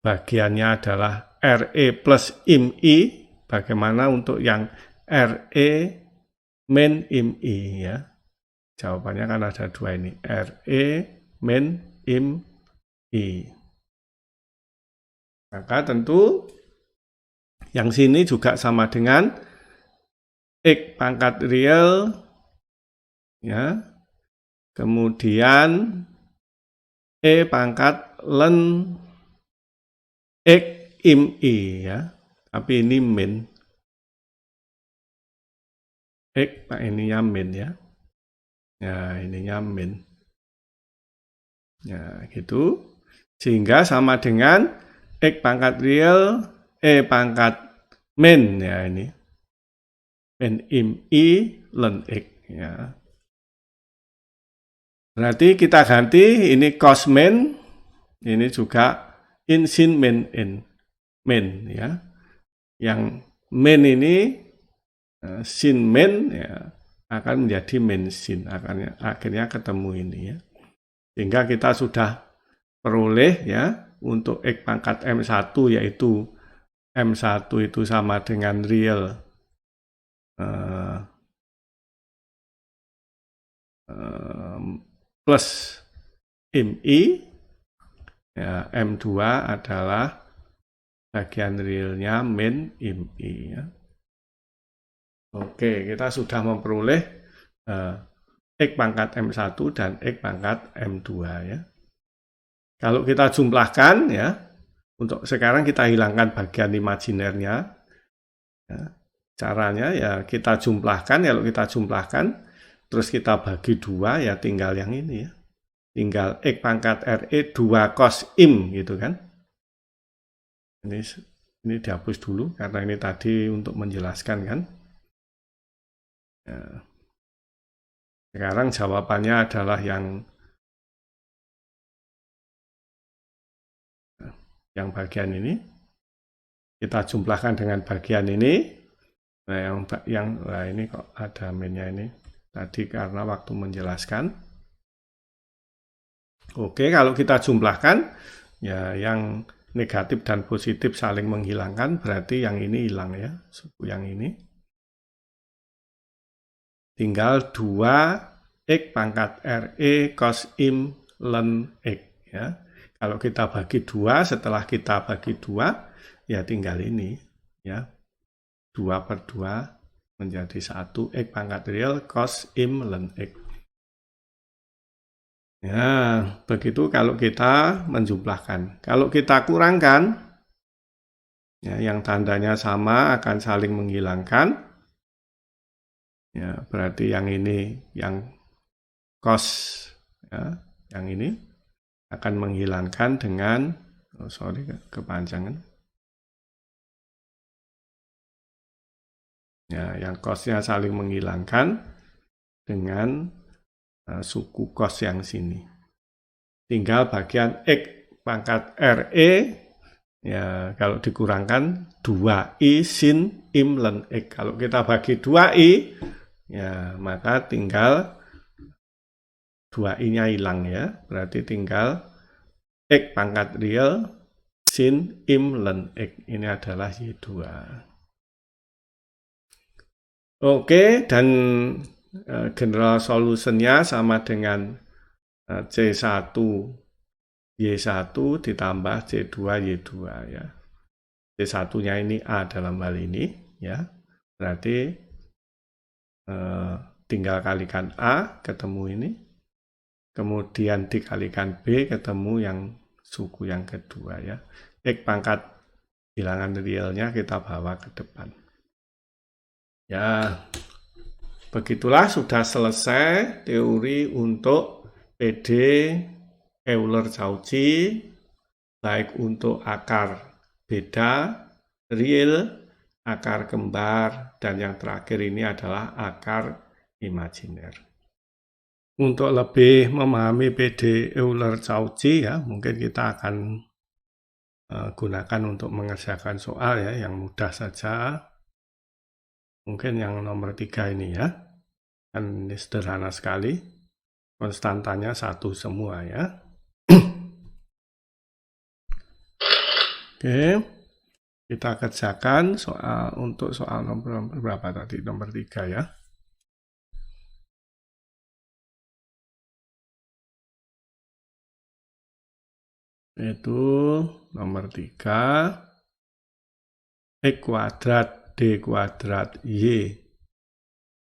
bagiannya adalah RE plus im I. Bagaimana untuk yang RE min im I ya? Jawabannya kan ada dua ini, RE min im I. Maka tentu yang sini juga sama dengan X pangkat real ya. Kemudian E pangkat len X im I ya. Tapi ini min. X, nah ininya min ya. Ya, ininya min. Ya, gitu. Sehingga sama dengan X pangkat real, E pangkat min ya ini. Min im I len X ya. Berarti kita ganti ini cos min, ini juga in sin min in min ya. Yang min ini sin min ya akan menjadi min sin, akhirnya ketemu ini ya. Sehingga kita sudah peroleh ya untuk X pangkat M1 yaitu M1 itu sama dengan real plus im I ya, M2 adalah bagian realnya min im I ya. Oke, kita sudah memperoleh X pangkat M1 dan X pangkat M2 ya. Kalau kita jumlahkan ya, untuk sekarang kita hilangkan bagian imajinernya. Ya. Caranya ya kita jumlahkan, kalau kita jumlahkan, terus kita bagi 2 ya tinggal yang ini ya. Tinggal X pangkat RE 2 cos IM gitu kan. Ini dihapus dulu karena ini tadi untuk menjelaskan kan. Ya. Sekarang jawabannya adalah yang bagian ini. Kita jumlahkan dengan bagian ini. Nah, nah ini kok ada minnya ini. Tadi karena waktu menjelaskan. Oke, kalau kita jumlahkan, ya yang negatif dan positif saling menghilangkan, berarti yang ini hilang ya, suku yang ini. Tinggal 2 X pangkat RE cos IM ln X ya. Kalau kita bagi 2, setelah kita bagi 2, ya tinggal ini ya. 2/2 menjadi 1 X pangkat real cos IM ln X. Ya, begitu kalau kita menjumlahkan. Kalau kita kurangkan, ya, yang tandanya sama akan saling menghilangkan. Ya, berarti yang ini, yang cos, ya, yang ini akan menghilangkan dengan, kepanjangan. Ya, yang cosnya saling menghilangkan dengan suku cos yang sini. Tinggal bagian X pangkat RE, ya kalau dikurangkan 2I sin IM ln X. Kalau kita bagi 2I, ya maka tinggal 2I-nya hilang ya. Berarti tinggal X pangkat real sin IM ln X. Ini adalah Y2. Oke, dan general solutionnya sama dengan C1 Y1 ditambah C2 Y2 ya. C1-nya ini A dalam hal ini ya. Berarti tinggal kalikan A ketemu ini. Kemudian dikalikan B ketemu yang suku yang kedua ya. X pangkat bilangan realnya kita bawa ke depan. Ya, begitulah sudah selesai teori untuk PD Euler-Cauchy, baik untuk akar beda, real, akar kembar, dan yang terakhir ini adalah akar imajiner. Untuk lebih memahami PD Euler-Cauchy ya, mungkin kita akan gunakan untuk mengerjakan soal ya, yang mudah saja. Mungkin yang nomor 3 ini ya. Kan ini sederhana sekali. Konstantanya 1 semua ya. Oke. Kita kerjakan untuk soal nomor berapa tadi? Nomor 3 ya. Itu nomor 3. X kuadrat D kuadrat Y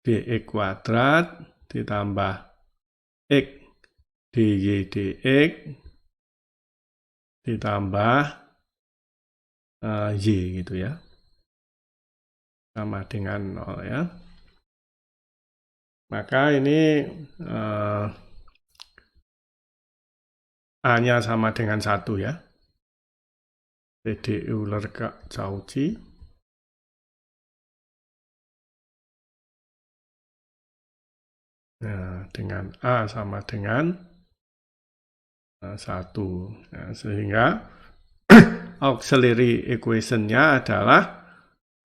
dx kuadrat ditambah X dy dx ditambah Y gitu ya. Sama dengan 0 ya. Maka ini A-nya sama dengan 1 ya. PD Euler-Cauchy. Nah, dengan A sama dengan 1. Nah, sehingga auxiliary equation-nya adalah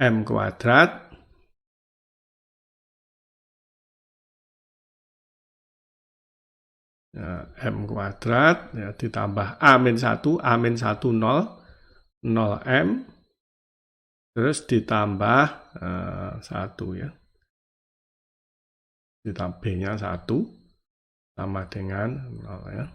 M kuadrat M kuadrat ya, ditambah A-1, A-1 0, 0M, terus ditambah 1 ya. Ditambah B-nya 1, sama dengan 0 ya.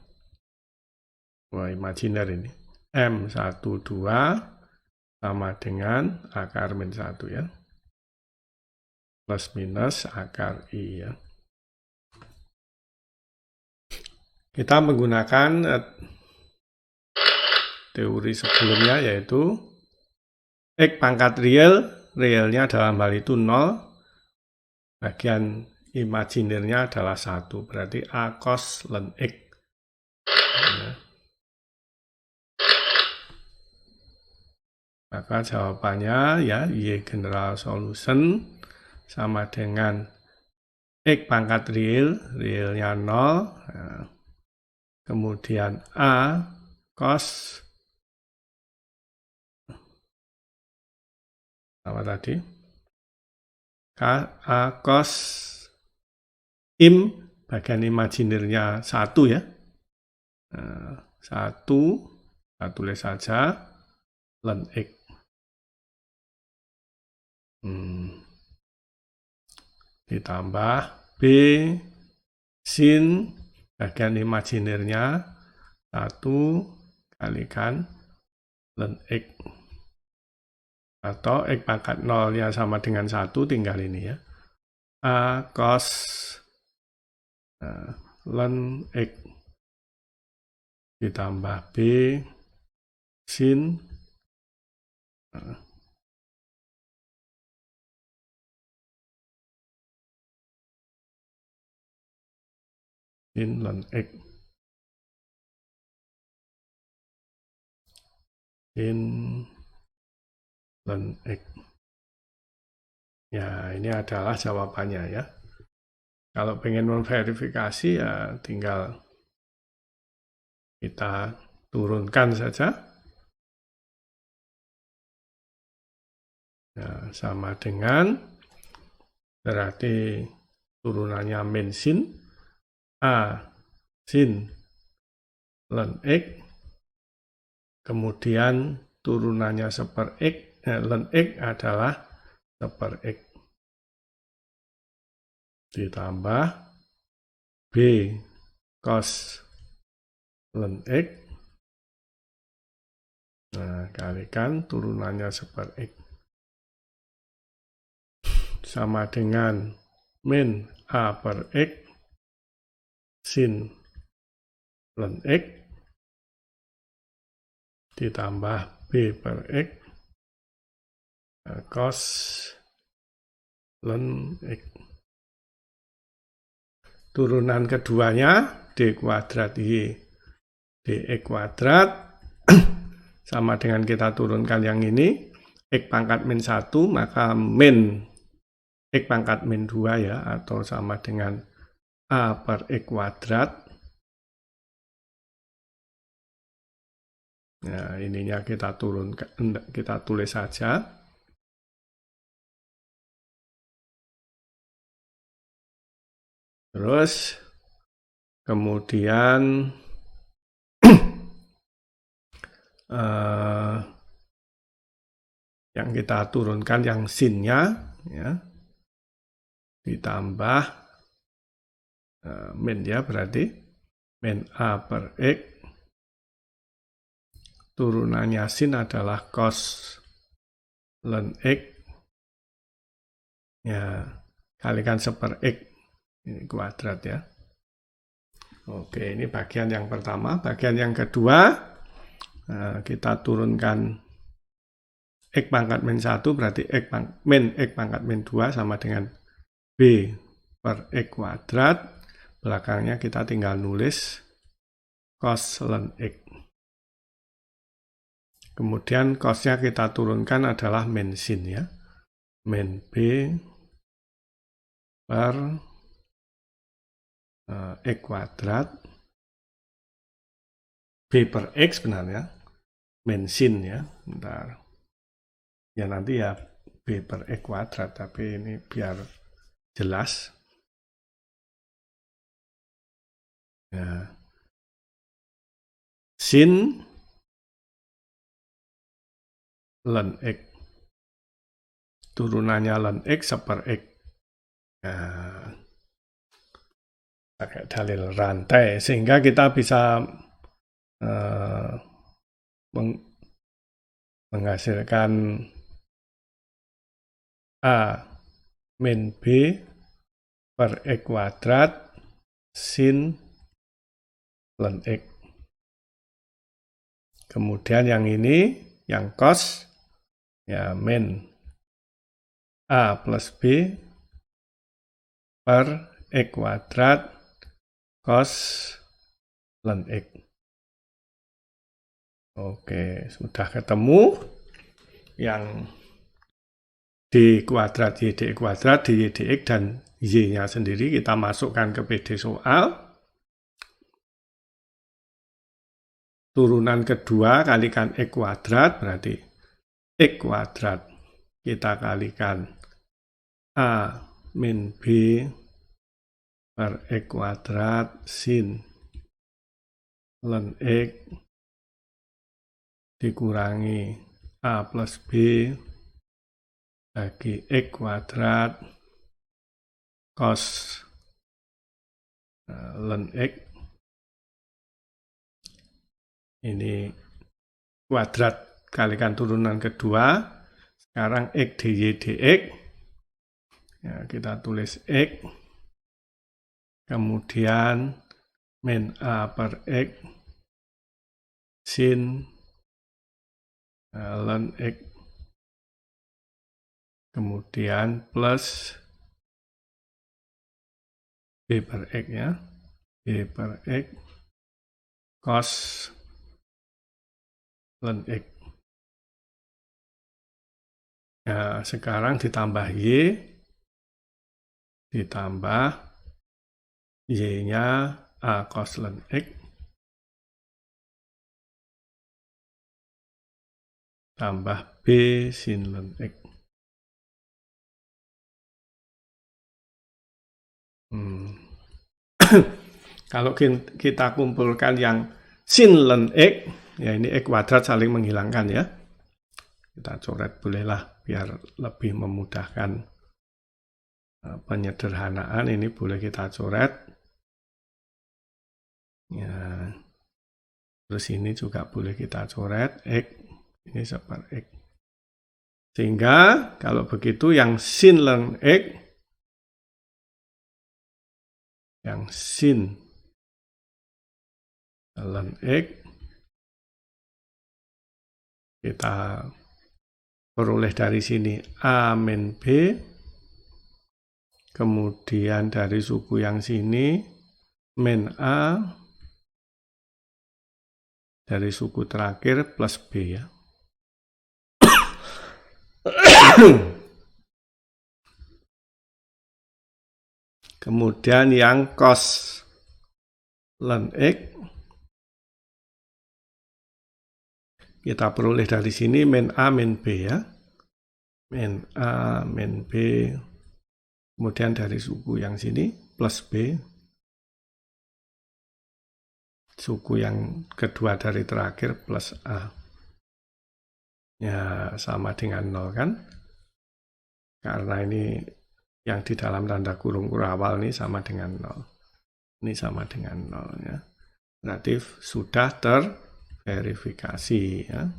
Wah, imajiner ini. M1, 2, sama dengan akar min 1 ya. plus minus akar I ya. Kita menggunakan teori sebelumnya, yaitu X pangkat realnya dalam hal itu 0, bagian imajinirnya adalah 1, berarti A cos ln X. Ya. Maka jawabannya ya Y general solution sama dengan X pangkat realnya 0, nah, kemudian A cos apa tadi? A cos bagian imajinirnya 1 ya. 1, kita tulis saja ln X. Ditambah B sin bagian imajinirnya 1 kalikan ln X. Atau X pangkat 0-nya sama dengan 1, tinggal ini ya. A cos ln X ditambah B sin sin ln X. Sin ln X. Ya, ini adalah jawabannya ya. Kalau pengen memverifikasi ya tinggal kita turunkan saja. Ya, sama dengan berarti turunannya min sin A sin ln X, kemudian turunannya seper X, ln X adalah seper X, ditambah B cos ln X, nah kalikan turunannya seper X, sama dengan min A per X sin ln X ditambah B per X cos ln X. Turunan keduanya D kuadrat Y dx kuadrat sama dengan kita turunkan yang ini X pangkat min 1, maka min X pangkat min 2 ya, atau sama dengan A per X kuadrat. Nah, ininya kita turunkan, kita tulis saja. Terus kemudian yang kita turunkan yang sinnya ya, ditambah min ya, berarti min A per X, turunannya sin adalah cos ln X ya, kalikan seper X ini kuadrat ya. Oke, ini bagian yang pertama. Bagian yang kedua, kita turunkan X pangkat min 1, berarti min X pangkat min 2 sama dengan B per X kuadrat. Belakangnya kita tinggal nulis cos ln X. Kemudian cosnya kita turunkan adalah min sin ya. Min B per X kuadrat, B per X sebenarnya, min sin ya, bentar. Ya nanti ya B per X kuadrat, tapi ini biar jelas. Ya. Sin ln X. Turunannya ln X seper X. Nah, pakai dalil rantai, sehingga kita bisa menghasilkan A min B per X kuadrat sin ln X. Kemudian yang ini, yang cos, ya min A plus B per X kuadrat cos ln X. Oke, sudah ketemu yang D kuadrat Y dx kuadrat, dy dx, dan Y-nya sendiri kita masukkan ke PD soal. Turunan kedua kalikan X kuadrat, berarti X kuadrat kita kalikan A min B per X kuadrat sin ln X dikurangi A plus B bagi X kuadrat cos ln X. Ini kuadrat kalikan turunan kedua. Sekarang X dy dx. Ya, kita tulis X. Kemudian min A per X sin ln X. Kemudian plus B per X ya. B per X cos ln X. Nah, sekarang ditambah Y, ditambah Y-nya A cos ln X, tambah B sin ln X. Kalau kita kumpulkan yang sin ln X, ya ini X kuadrat saling menghilangkan ya. Kita coret bolehlah biar lebih memudahkan penyederhanaan. Ini boleh kita coret. Ya. Terus ini juga boleh kita coret X, ini seper X. Sehingga kalau begitu yang sin ln X, yang sin ln X, kita peroleh dari sini A min B, kemudian dari suku yang sini min A, dari suku terakhir plus B ya. Kemudian yang cos ln X, kita peroleh dari sini min A min B ya. Min A min B, kemudian dari suku yang sini plus B, suku yang kedua dari terakhir plus A. Ya, sama dengan 0 kan? Karena ini yang di dalam tanda kurung kurawal ini sama dengan 0. Ini sama dengan 0 ya. Berarti sudah terverifikasi ya.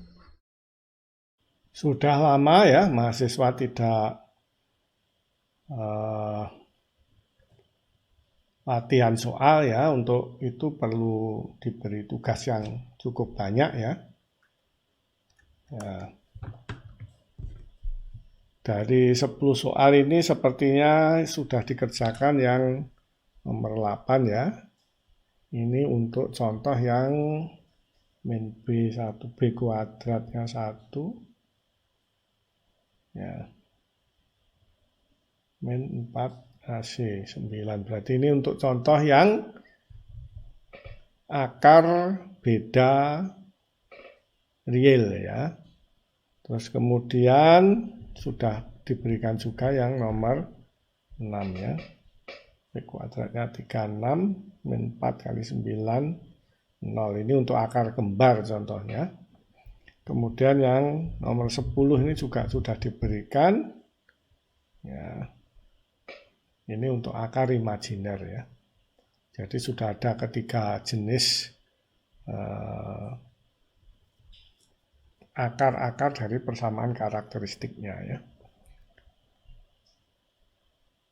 Sudah lama ya mahasiswa tidak latihan soal ya. Untuk itu perlu diberi tugas yang cukup banyak ya. Dari 10 soal ini sepertinya sudah dikerjakan yang nomor 8 ya. Ini untuk contoh yang min B1, B kuadratnya 1. Ya. Min 4 AC 9. Berarti ini untuk contoh yang akar beda real ya. Terus kemudian sudah diberikan juga yang nomor 6 ya. B kuadratnya 36 min 4 kali 9 0. Ini untuk akar kembar contohnya. Kemudian yang nomor 10 ini juga sudah diberikan ya. Ini untuk akar imajiner ya. Jadi sudah ada ketiga jenis akar-akar dari persamaan karakteristiknya ya.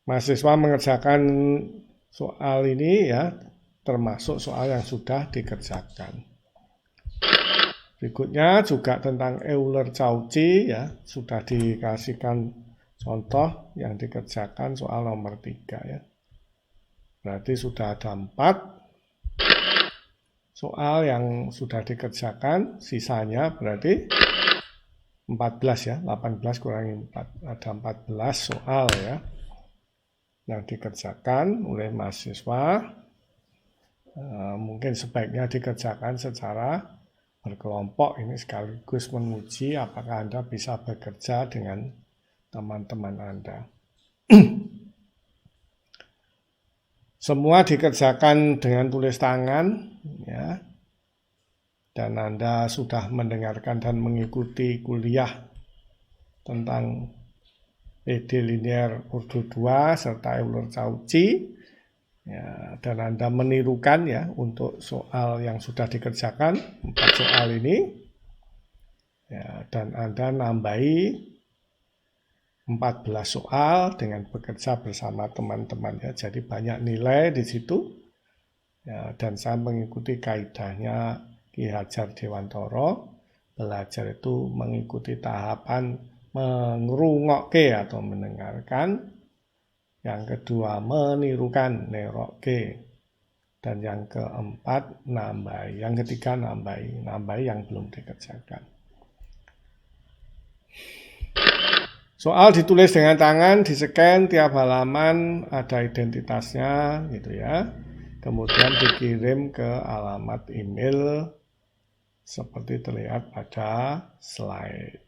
Mahasiswa mengerjakan soal ini ya, termasuk soal yang sudah dikerjakan. Berikutnya juga tentang Euler-Cauchy ya, sudah dikasihkan contoh yang dikerjakan soal nomor 3 ya. Berarti sudah ada 4 soal yang sudah dikerjakan, sisanya berarti 14 ya, 18 kurangi 4, ada 14 soal ya yang dikerjakan oleh mahasiswa. Mungkin sebaiknya dikerjakan secara berkelompok, ini sekaligus menguji apakah Anda bisa bekerja dengan teman-teman Anda. Semua dikerjakan dengan tulis tangan ya. Dan Anda sudah mendengarkan dan mengikuti kuliah tentang PD linear ordo 2 serta Euler-Cauchy. Ya, dan Anda menirukan ya untuk soal yang sudah dikerjakan 4 soal ini ya, dan Anda nambahi 14 soal dengan bekerja bersama teman-teman ya, jadi banyak nilai di situ ya, dan saya mengikuti kaidahnya Ki Hajar Dewantara. Belajar itu mengikuti tahapan mengrungokke atau mendengarkan. Yang kedua menirukan, nerokke. Dan yang keempat nambahi. Yang ketiga nambahi yang belum dikerjakan. Soal ditulis dengan tangan, di-scan tiap halaman ada identitasnya gitu ya. Kemudian dikirim ke alamat email seperti terlihat pada slide.